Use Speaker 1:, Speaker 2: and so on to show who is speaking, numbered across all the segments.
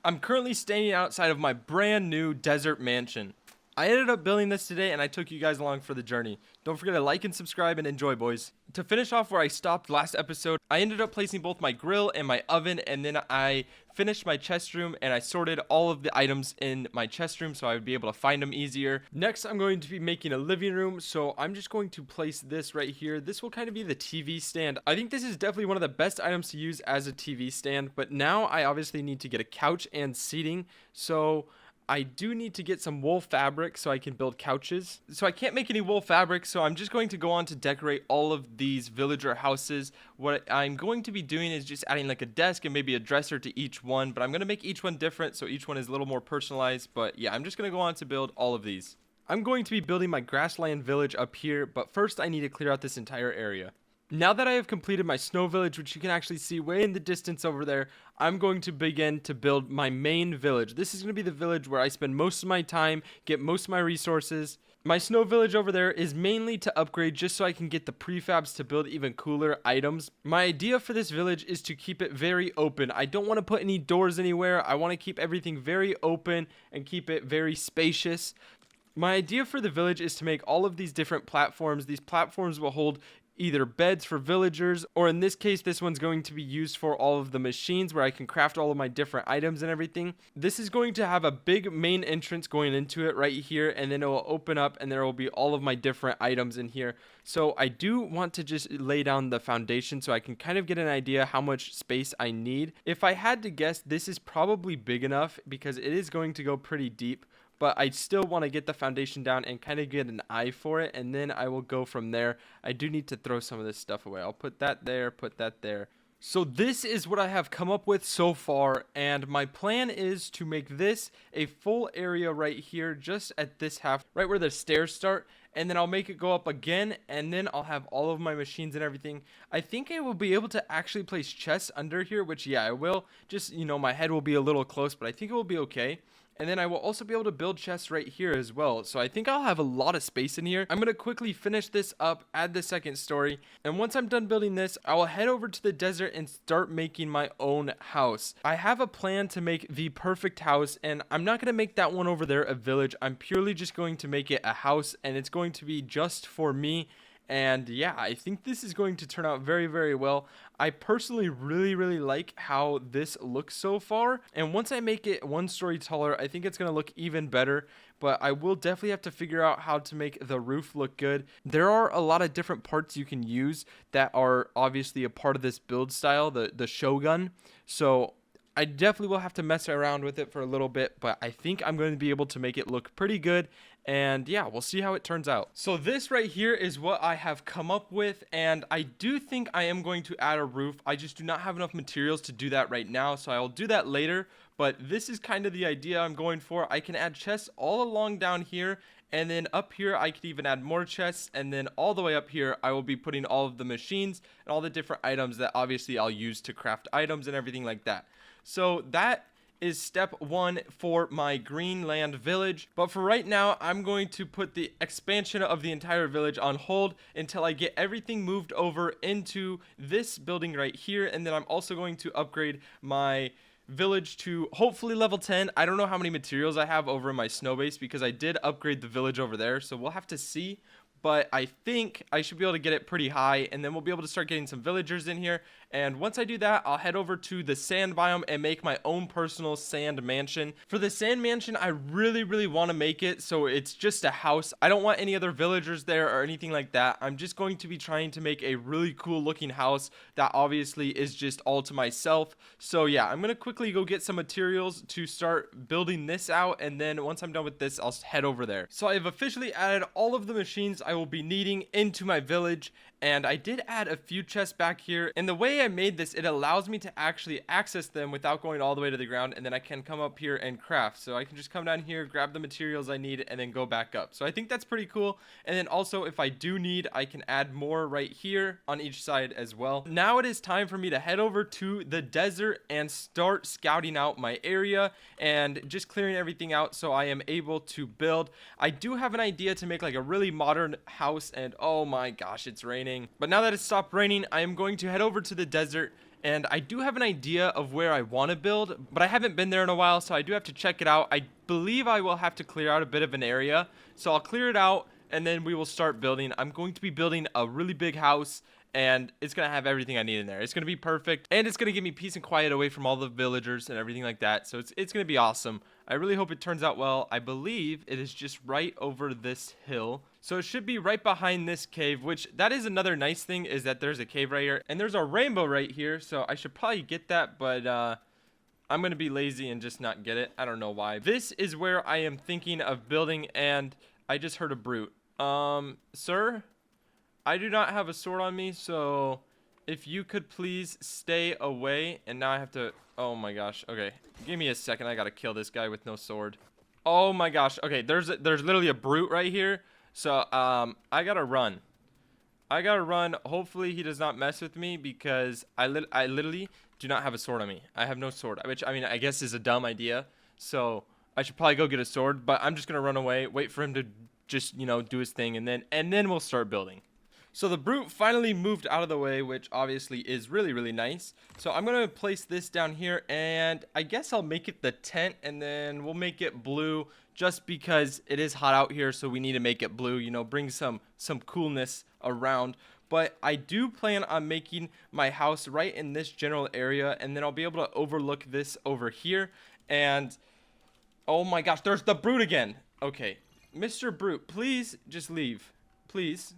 Speaker 1: I'm currently standing outside of my brand new desert mansion. I ended up building this today and I took you guys along for the journey. Don't forget to like and subscribe and enjoy, boys. To finish off where I stopped last episode, I ended up placing both my grill and my oven, and then I finished my chest room and I sorted all of the items in my chest room so I would be able to find them easier. Next, I'm going to be making a living room, so I'm just going to place this right here. This will kind of be the TV stand. I think this is definitely one of the best items to use as a TV stand, but now I obviously need to get a couch and seating, so I do need to get some wool fabric so I can build couches. So I can't make any wool fabric, so I'm just going to go on to decorate all of these villager houses. What I'm going to be doing is just adding like a desk and maybe a dresser to each one, but I'm going to make each one different so each one is a little more personalized. But yeah, I'm just going to go on to build all of these. I'm going to be building my grassland village up here, but first I need to clear out this entire area. Now that I have completed my snow village, which you can actually see way in the distance over there, I'm going to begin to build my main village. This is going to be the village where I spend most of my time, get most of my resources. My snow village over there is mainly to upgrade just so I can get the prefabs to build even cooler items. My idea for this village is to keep it very open. I don't want to put any doors anywhere. I want to keep everything very open and keep it very spacious. My idea for the village is to make all of these different platforms. These platforms will hold either beds for villagers, or in this case, this one's going to be used for all of the machines where I can craft all of my different items and everything. This is going to have a big main entrance going into it right here, and then it will open up and there will be all of my different items in here. So I do want to just lay down the foundation so I can kind of get an idea how much space I need. If I had to guess, this is probably big enough because it is going to go pretty deep. But I still want to get the foundation down and kind of get an eye for it, and then I will go from there. I do need to throw some of this stuff away. I'll put that there, put that there. So this is what I have come up with so far, and my plan is to make this a full area right here, just at this half, right where the stairs start, and then I'll make it go up again, and then I'll have all of my machines and everything. I think I will be able to actually place chests under here, which, yeah, I will. Just, my head will be a little close, but I think it will be okay. And then I will also be able to build chests right here as well. So I think I'll have a lot of space in here. I'm going to quickly finish this up, add the second story. And once I'm done building this, I will head over to the desert and start making my own house. I have a plan to make the perfect house, and I'm not going to make that one over there a village. I'm purely just going to make it a house, and it's going to be just for me. And yeah, I think this is going to turn out very, very well. I personally really like how this looks so far. And once I make it one story taller, I think it's going to look even better. But I will definitely have to figure out how to make the roof look good. There are a lot of different parts you can use that are obviously a part of this build style, the Shogun. So I definitely will have to mess around with it for a little bit, but I think I'm going to be able to make it look pretty good. And yeah, we'll see how it turns out. So this right here is what I have come up with, and I do think I am going to add a roof. I just do not have enough materials to do that right now, so I'll do that later. But this is kind of the idea I'm going for. I can add chests all along down here, and then up here I could even add more chests, and then all the way up here I will be putting all of the machines and all the different items that obviously I'll use to craft items and everything like that. So that is step one for my Greenland village. But for right now, I'm going to put the expansion of the entire village on hold until I get everything moved over into this building right here. And then I'm also going to upgrade my village to hopefully level 10. I don't know how many materials I have over in my snow base because I did upgrade the village over there. So we'll have to see. But I think I should be able to get it pretty high, and then we'll be able to start getting some villagers in here. And once I do that, I'll head over to the sand biome and make my own personal sand mansion. For the sand mansion, I really want to make it so it's just a house. I don't want any other villagers there or anything like that. I'm just going to be trying to make a really cool looking house that obviously is just all to myself. So yeah, I'm going to quickly go get some materials to start building this out, and then once I'm done with this, I'll head over there. So I have officially added all of the machines I will be needing into my village, and I did add a few chests back here, and the way I made this, it allows me to actually access them without going all the way to the ground, and then I can come up here and craft. So I can just come down here, grab the materials I need, and then go back up. So I think that's pretty cool. And then also, if I do need, I can add more right here on each side as well. Now it is time for me to head over to the desert and start scouting out my area and just clearing everything out so I am able to build. I do have an idea to make like a really modern house, and oh my gosh, it's raining. But now that it's stopped raining, I am going to head over to the desert and I do have an idea of where I want to build, but I haven't been there in a while, so I do have to check it out. I believe I will have to clear out a bit of an area, so I'll clear it out and then we will start building. I'm going to be building a really big house, and it's going to have everything I need in there. It's going to be perfect, and it's going to give me peace and quiet away from all the villagers and everything like that. So it's going to be awesome. I really hope it turns out well. I believe it is just right over this hill. So it should be right behind this cave, which that is another nice thing, is that there's a cave right here, and there's a rainbow right here. So I should probably get that, but I'm going to be lazy and just not get it. I don't know why. This is where I am thinking of building, and I just heard a brute. Sir, I do not have a sword on me, so if you could please stay away. And now I have to, oh my gosh. Okay, give me a second. I gotta kill this guy with no sword. Oh my gosh. Okay, there's literally a brute right here. So I gotta run. Hopefully he does not mess with me, because I literally do not have a sword on me. I have no sword, which I mean, I guess is a dumb idea. So I should probably go get a sword, but I'm just gonna run away, wait for him to just, you know, do his thing, and then we'll start building. So the brute finally moved out of the way, which obviously is really, really nice. So I'm going to place this down here, and I guess I'll make it the tent, and then we'll make it blue just because it is hot out here, so we need to make it blue, you know, bring some coolness around. But I do plan on making my house right in this general area, and then I'll be able to overlook this over here. And oh my gosh, there's the brute again. Okay, Mr. Brute, please just leave. Please.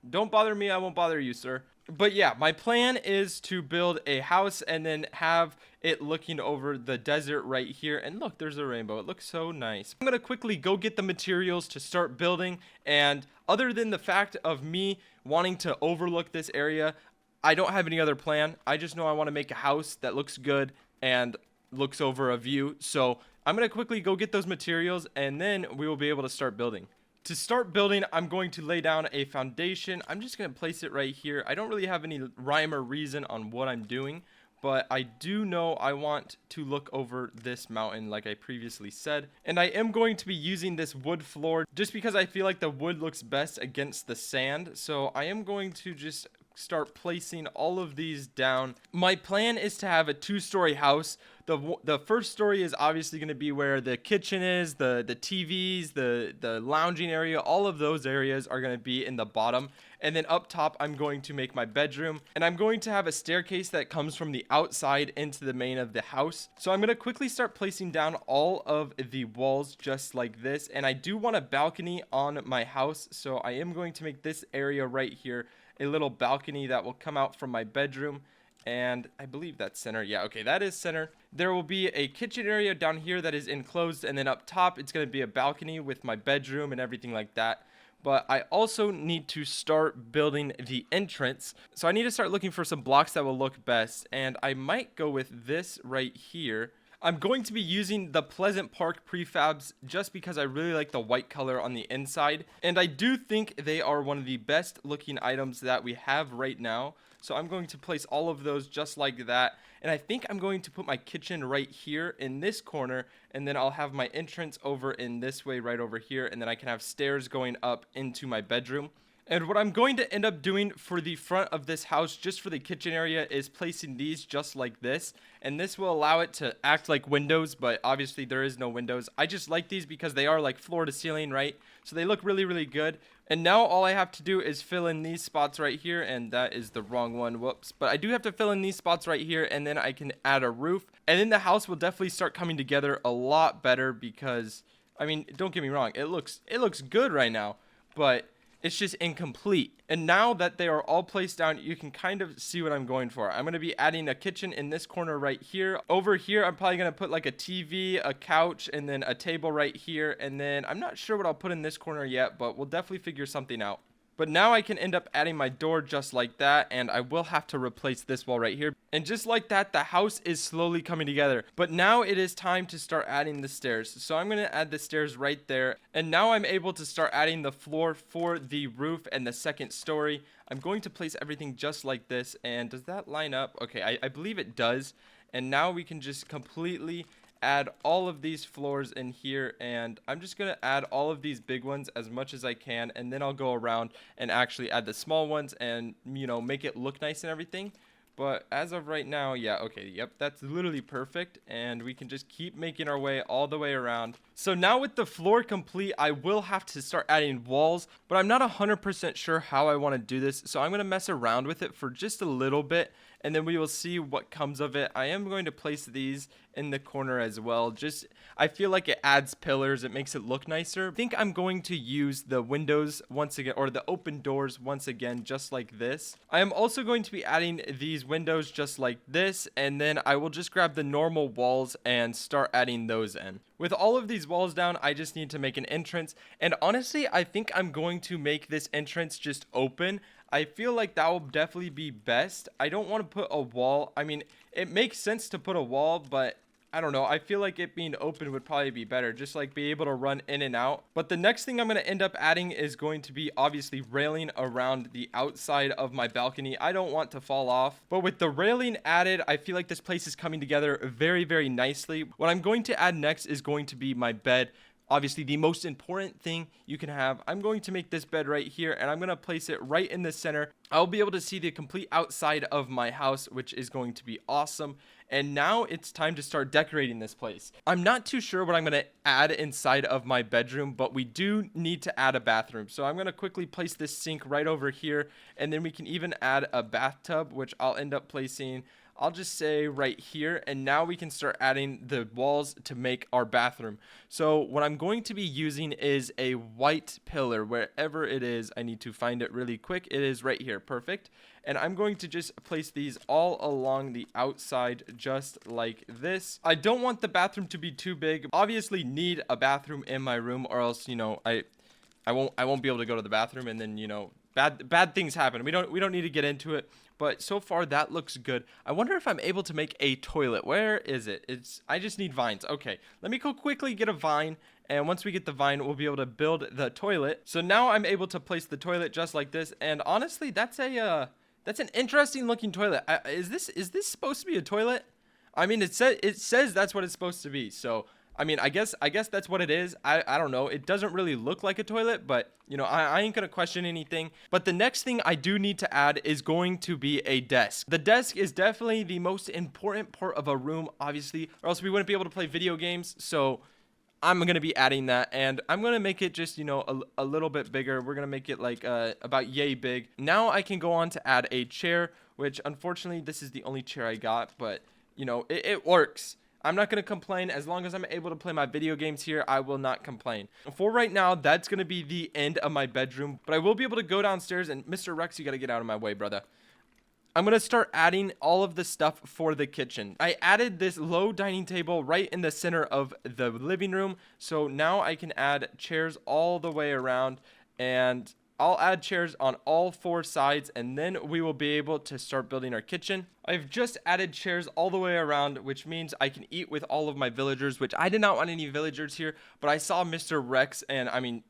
Speaker 1: Don't bother me, I won't bother you, sir. But yeah, my plan is to build a house and then have it looking over the desert right here. And look, there's a rainbow. It looks so nice. I'm going to quickly go get the materials to start building. And other than the fact of me wanting to overlook this area, I don't have any other plan. I just know I want to make a house that looks good and looks over a view. So I'm going to quickly go get those materials, and then we will be able to start building. To start building, I'm going to lay down a foundation. I'm just going to place it right here. I don't really have any rhyme or reason on what I'm doing, but I do know I want to look over this mountain like I previously said. And I am going to be using this wood floor just because I feel like the wood looks best against the sand. So I am going to just start placing all of these down. My plan is to have a 2-story house. The first story is obviously going to be where the kitchen is, the TVs, the lounging area. All of those areas are going to be in the bottom. And then up top, I'm going to make my bedroom, and I'm going to have a staircase that comes from the outside into the main of the house. So I'm going to quickly start placing down all of the walls just like this. And I do want a balcony on my house, so I am going to make this area right here a little balcony that will come out from my bedroom. And I believe that's center. Yeah, okay, that is center. There will be a kitchen area down here that is enclosed, and then up top it's going to be a balcony with my bedroom and everything like that. But I also need to start building the entrance, so I need to start looking for some blocks that will look best, and I might go with this right here. I'm going to be using the Pleasant Park prefabs just because I really like the white color on the inside, and I do think they are one of the best looking items that we have right now. So I'm going to place all of those just like that. And I think I'm going to put my kitchen right here in this corner, and then I'll have my entrance over in this way right over here, and then I can have stairs going up into my bedroom. And what I'm going to end up doing for the front of this house, just for the kitchen area, is placing these just like this. And this will allow it to act like windows, but obviously there is no windows. I just like these because they are like floor to ceiling, right? So they look really, really good. And now all I have to do is fill in these spots right here, and that is the wrong one, whoops. But I do have to fill in these spots right here, and then I can add a roof. And then the house will definitely start coming together a lot better because, I mean, don't get me wrong, it looks good right now, but it's just incomplete. And now that they are all placed down, you can kind of see what I'm going for. I'm going to be adding a kitchen in this corner right here. Over here, I'm probably going to put like a TV, a couch, and then a table right here. And then I'm not sure what I'll put in this corner yet, but we'll definitely figure something out. But now I can end up adding my door just like that, and I will have to replace this wall right here. And just like that, the house is slowly coming together. But now it is time to start adding the stairs. So I'm going to add the stairs right there. And now I'm able to start adding the floor for the roof and the second story. I'm going to place everything just like this. And does that line up? Okay, I believe it does. And now we can just completely add all of these floors in here, and I'm just gonna add all of these big ones as much as I can, and then I'll go around and actually add the small ones and, you know, make it look nice and everything. But as of right now, yeah, okay, yep, that's literally perfect. And we can just keep making our way all the way around. So now with the floor complete, I will have to start adding walls, but I'm not 100% sure how I want to do this. So I'm going to mess around with it for just a little bit, and then we will see what comes of it. I am going to place these in the corner as well. Just, I feel like it adds pillars. It makes it look nicer. I think I'm going to use the windows once again, or the open doors once again, just like this. I am also going to be adding these windows just like this, and then I will just grab the normal walls and start adding those in. With all of these walls down, I just need to make an entrance, and honestly, I think I'm going to make this entrance just open. I feel like that will definitely be best. I don't want to put a wall. I mean, it makes sense to put a wall, but I don't know. I feel like it being open would probably be better. Just like be able to run in and out. But the next thing I'm going to end up adding is going to be obviously railing around the outside of my balcony. I don't want to fall off. But with the railing added, I feel like this place is coming together very, very nicely. What I'm going to add next is going to be my bed. Obviously, the most important thing you can have. I'm going to make this bed right here, and I'm going to place it right in the center. I'll be able to see the complete outside of my house, which is going to be awesome. And now it's time to start decorating this place. I'm not too sure what I'm going to add inside of my bedroom, but we do need to add a bathroom. So I'm going to quickly place this sink right over here, and then we can even add a bathtub, which I'll end up placing, I'll just say right here, and now we can start adding the walls to make our bathroom. So what I'm going to be using is a white pillar. Wherever it is, I need to find it really quick. It is right here. Perfect. And I'm going to just place these all along the outside just like this. I don't want the bathroom to be too big. Obviously need a bathroom in my room, or else, you know, I won't be able to go to the bathroom, and then, you know, bad things happen. We don't need to get into it. But so far that looks good. I wonder if I'm able to make a toilet. Where is it? I just need vines. Okay, let me go quickly get a vine. And once we get the vine, we'll be able to build the toilet. So now I'm able to place the toilet just like this. And honestly, that's an interesting looking toilet. Is this supposed to be a toilet? I mean, it says that's what it's supposed to be. So I mean, I guess that's what it is. I don't know. It doesn't really look like a toilet, but, you know, I ain't going to question anything. But the next thing I do need to add is going to be a desk. The desk is definitely the most important part of a room, obviously, or else we wouldn't be able to play video games. So I'm going to be adding that, and I'm going to make it just, you know, a little bit bigger. We're going to make it like about yay big. Now I can go on to add a chair, which unfortunately this is the only chair I got, but, you know, it works. I'm not going to complain. As long as I'm able to play my video games here, I will not complain. For right now, that's going to be the end of my bedroom. But I will be able to go downstairs. And Mr. Rex, you got to get out of my way, brother. I'm going to start adding all of the stuff for the kitchen. I added this low dining table right in the center of the living room. So now I can add chairs all the way around. And I'll add chairs on all four sides, and then we will be able to start building our kitchen. I've just added chairs all the way around, which means I can eat with all of my villagers, which I did not want any villagers here, but I saw Mr. Rex, and I mean,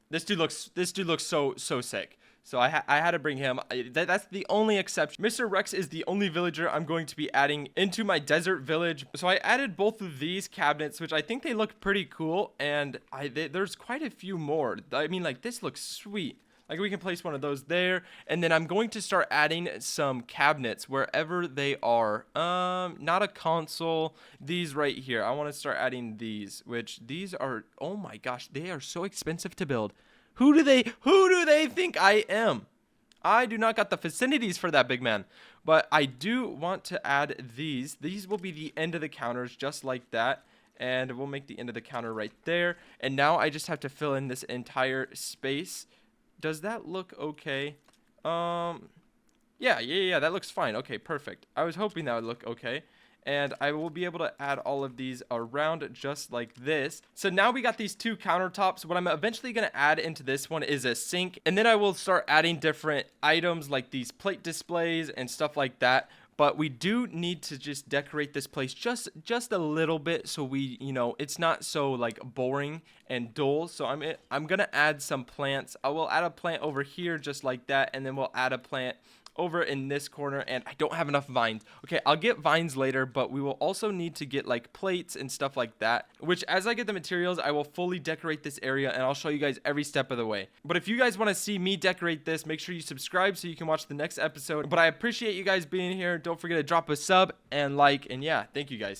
Speaker 1: this dude looks so sick. So I had to bring him. That's the only exception. Mr. Rex is the only villager I'm going to be adding into my desert village. So I added both of these cabinets, which I think they look pretty cool, and there's quite a few more. I mean, like, this looks sweet. Like, we can place one of those there. And then I'm going to start adding some cabinets wherever they are. Not a console. These right here. I want to start adding these, which these are, oh my gosh, they are so expensive to build. Who do they think I am? I do not got the facilities for that, big man. But I do want to add these. These will be the end of the counters, just like that. And we'll make the end of the counter right there. And now I just have to fill in this entire space. Does that look okay? Yeah, that looks fine. Okay, perfect. I was hoping that would look okay. And I will be able to add all of these around just like this. So now we got these two countertops. What I'm eventually going to add into this one is a sink. And then I will start adding different items like these plate displays and stuff like that. But we do need to just decorate this place just a little bit, so we, you know, it's not so like boring and dull. So I'm gonna add some plants. I will add a plant over here just like that, and then we'll add a plant over in this corner, and I don't have enough vines. Okay, I'll get vines later, but we will also need to get like plates and stuff like that, which as I get the materials, I will fully decorate this area, and I'll show you guys every step of the way. But if you guys want to see me decorate this, make sure you subscribe so you can watch the next episode. But I appreciate you guys being here. Don't forget to drop a sub and like, and yeah, thank you guys.